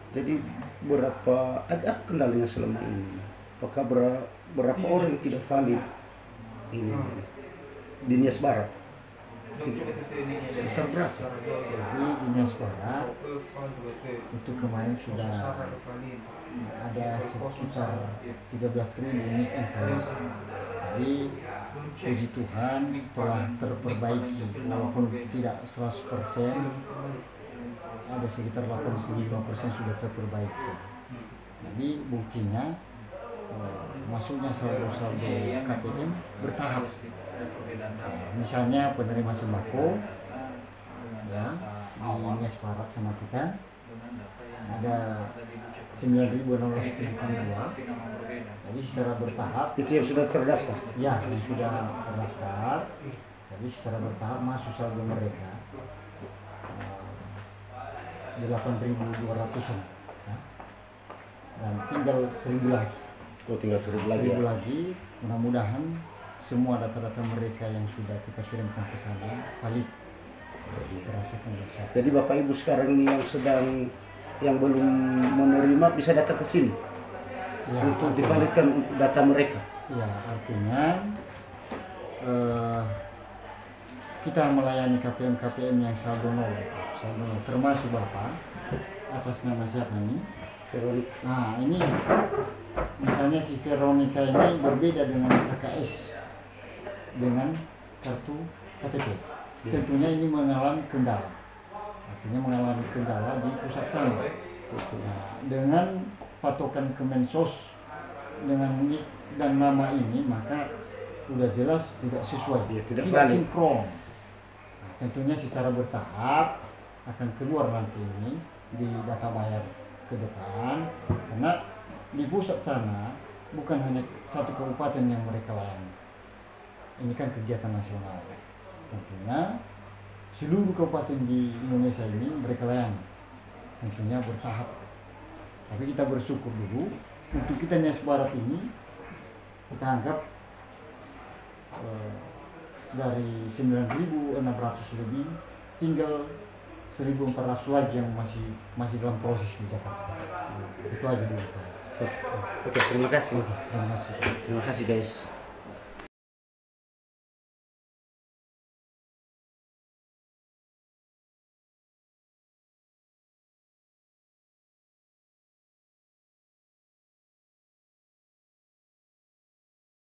Jadi berapa ada kendalanya selama ini? Apakah berapa orang yang tidak valid ini di Nias Barat? Sekitar berapa? Jadi di Nias Barat itu kemarin sudah ada sekitar 13.000 unit invalid. Jadi puji Tuhan telah terperbaiki walaupun tidak 100%, ada sekitar 85% sudah terperbaiki. Jadi buktinya masuknya saldo-saldo KPM bertahap. Misalnya penerima sembako ya di Nias Barat sama kita ada 9.672. Jadi secara bertahap Itu yang sudah terdaftar. ya, yang sudah terdaftar. Jadi secara bertahap masuk saldo mereka 8.200-an ya. Dan tinggal 1.000 lagi. Oh, tinggal 1.000 lagi. 1.000 lagi. Mudah-mudahan semua data-data mereka yang sudah kita kirimkan ke sana valid, berdasarkan website. Jadi Bapak Ibu sekarang ini yang belum menerima bisa datang ke sini Ya, untuk divalidkan data mereka. ya, artinya kita melayani KPM yang saldo nol, termasuk Bapak atas nama siapa ini? Veronica. Nah ini misalnya si Veronica ini berbeda dengan KKS dengan kartu KTP. Tentunya ini mengalami kendala. Artinya mengalami kendala di pusat sana. Nah, dengan patokan Kemensos dengan NIK dan nama ini, maka sudah jelas tidak sesuai, Ya, tidak sinkron. Nah, tentunya secara bertahap akan keluar nanti ini di data bayar ke depan, karena di pusat sana bukan hanya satu kabupaten yang mereka layani. Ini kan kegiatan nasional. Tentunya seluruh kabupaten di Indonesia ini mereka layani. Tentunya bertahap. Tapi kita bersyukur dulu untuk kita Nias Barat ini, kita anggap dari 9.600 lebih tinggal 1.400 lagi yang masih dalam proses di Jakarta. Itu aja dulu. Oke, terima kasih. Terima kasih. Terima kasih guys.